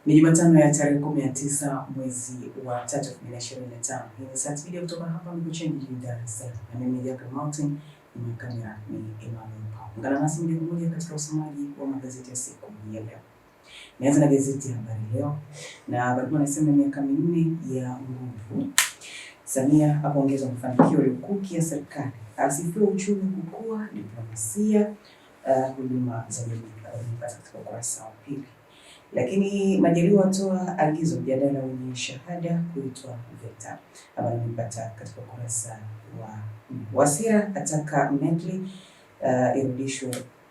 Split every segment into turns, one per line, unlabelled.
Ni Jumatano ya tarehe 19 mwezi wa 3 2025. Hii ni Sat Video kutoka hapa Mikocheni jijini Dar es Salaam. Na mimi Jacob Martin, ni kamera ni Emmanuel Paul. Ungana nasi moja kwa moja katika usomaji wa magazeti ya siku ya leo. Nianza na gazeti ya Habari Leo. Na habari inasema miaka 4 ya nguvu. Samia apongeza mafanikio lukuki ya serikali. Asifiwe uchumi kukua, diplomasia, huduma za jamii. Katika ukurasa wa pili. Lakini Majaliwa atoa agizo mjadala wenye shahada kuitwa VETA. Habari nimepata katika ukurasa wa Wasira ataka Medley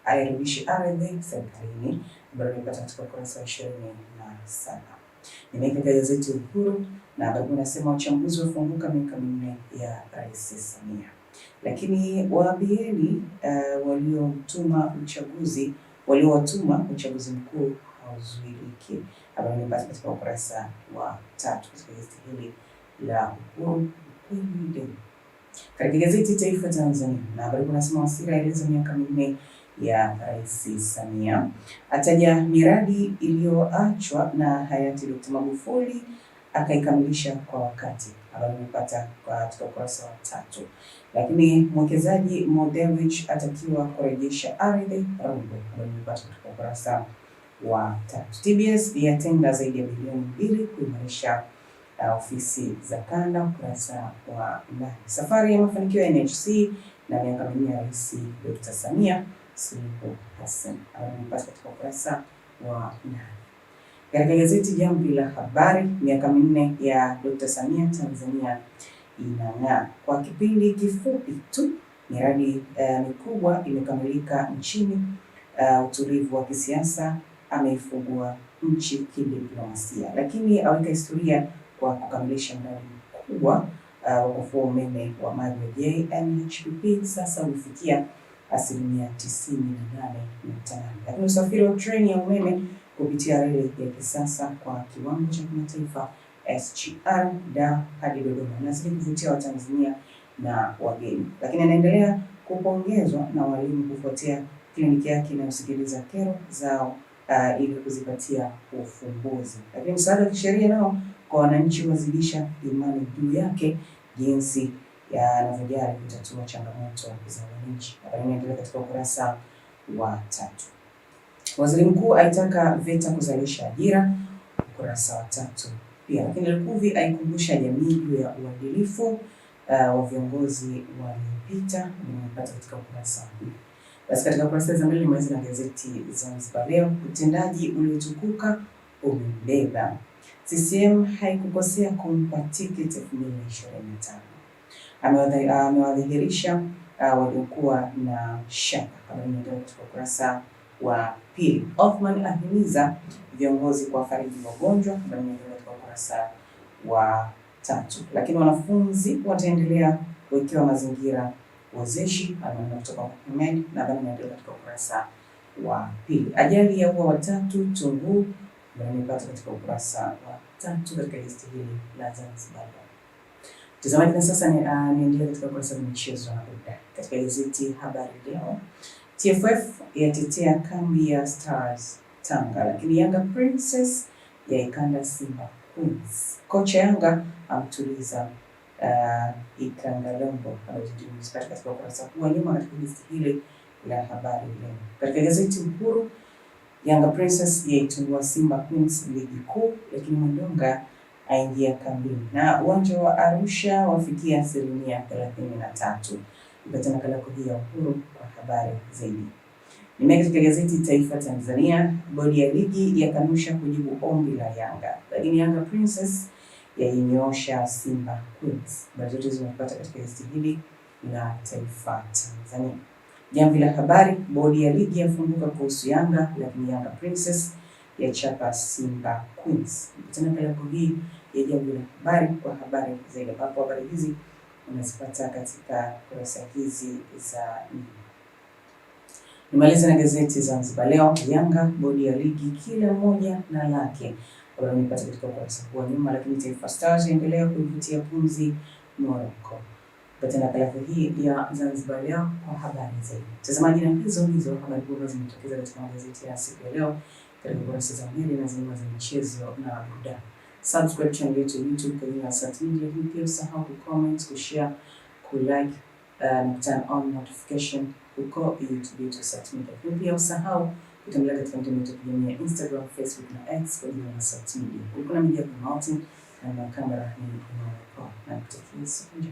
airudishe ardhi serikalini. Habari nimepata katika ukurasa wa 27. Nimeweka gazeti Uhuru na habari inasema wachambuzi wafunguka miaka 4 ya Rais Samia. Lakini waambieni waliowatuma uchaguzi mkuu hauzuiliki. Habari nimepata katika ukurasa wa 3 katika gazeti hili la Uhuru. Katika gazeti Taifa Tanzania na habari inasema Wasira aeleza miaka 4 ya Rais Samia, ataja miradi iliyoachwa na hayati Dr. Magufuli akaikamilisha kwa wakati. Habari nimepata katika ukurasa wa 3. Lakini mwekezaji Modewich atakiwa kurejesha ardhi Rungwe. Habari nimepata katika ukurasa wa 3. TBS yatenga zaidi ya bilioni 2 kuimarisha ofisi za kanda. Ukurasa wa 8. Safari ya mafanikio ya NHC na miaka 4 ya Rais Dr. Samia Suluhu Hassan. Nimepata katika ukurasa wa 8. Katika gazeti Jamvi la Habari, miaka 4 ya Dr. Samia Tanzania inang'aa. Kwa kipindi kifupi tu miradi mikubwa imekamilika nchini. Utulivu wa kisiasa ameifungua nchi kidiplomasia, lakini aweka historia kwa kukamilisha mradi mkubwa wa kufua umeme wa maji wa JNHPP sasa umefikia 98.8. Lakini usafiri wa treni ya umeme kupitia reli ya kisasa kwa kiwango cha kimataifa SGR da hadi Dodoma unazidi kuvutia Watanzania na wageni. Lakini anaendelea kupongezwa na walimu kufuatia kliniki yake inayosikiliza kero zao ili kuzipatia ufumbuzi. Lakini msaada wa kisheria nao kwa wananchi wazidisha imani juu yake jinsi anavyojali kutatua changamoto za wananchi. Habari inaendelea katika ukurasa wa 3. Waziri Mkuu aitaka VETA kuzalisha ajira. Ukurasa wa 3 pia. Lakini Lukuvi aikumbusha jamii juu ya uadilifu wa viongozi waliopita. Nimepata katika ukurasa wa 4. Basi katika ukurasa za mbele nimeweza na gazeti Zanzibar Leo. Utendaji uliotukuka umebeba. CCM haikukosea kumpa tiketi 2025. Amewadhihirisha waliokuwa na shaka. Habari inaendelea katika ukurasa wa 2. Othman ahimiza viongozi kuwafariji wagonjwa. Habari inaendelea katika ukurasa wa 3. Lakini wanafunzi wataendelea kuwekewa mazingira wezeshi. Anaona kutoka Ahmed na habari inaendelea katika ukurasa wa 2. Ajali ya watatu Tunguu. Habari nimepata katika ukurasa wa 3 katika gazeti hili la Zanzibar. Tazamaji na sasa niendelee katika ukurasa wa michezo na burudani. Katika gazeti Habari Leo, TFF yatetea kambi ya Stars Tanga, lakini Yanga Princess yaikanda Simba Queens. Kocha Yanga amtuliza Ikangalombo. Habari zimepata katika ukurasa wa nyuma katika gazeti hili la Habari Leo. Katika gazeti Uhuru, Yanga Princess yaitungua Simba Queens ligi kuu, lakini Mandonga aingia kambini. Na uwanja wa Arusha wafikia 33%. Ipata nakala hii ya Uhuru kwa habari zaidi. Nimeweka katika gazeti Taifa Tanzania, bodi ya ligi yakanusha kujibu ombi la Yanga. Lakini Yanga Princess yainyoosha Simba Queens. Habari zote zimepata katika gazeti hili la Taifa Tanzania. Jamvi la Habari, bodi ya ligi yafunguka kuhusu Yanga, lakini Yanga Princess yachapa Simba Queens. Tena nakala hii ya Jamvi la Habari kwa habari zaidi. Hapo habari hizi unazipata katika kurasa hizi za nimaliza na gazeti Zanzibar Leo. Yanga bodi ya ligi kila mmoja na lake. Habari nimepata katika ukurasa wa nyuma. Lakini Taifa Stars endelea kuivutia pumzi Morocco. Pata nakala hii ya Zanzibar Leo kwa habari zaidi. Mtazamaji, na hizo habari bora zimetokeza katika magazeti ya siku ya leo katika kurasa za mbele na zingine za michezo na burudani. Subscribe channel yetu YouTube kwa jina la Sat Media. Pia usahau kucomment, kushare, kulike na turn on notification huko YouTube yetu Sat Media. Pia usahau kutembelea katika mtandao wetu wa Instagram, Facebook na X kwa jina la Sat Media. Ulikuwa na Media Martin na kamera ni na kutakia siku njema.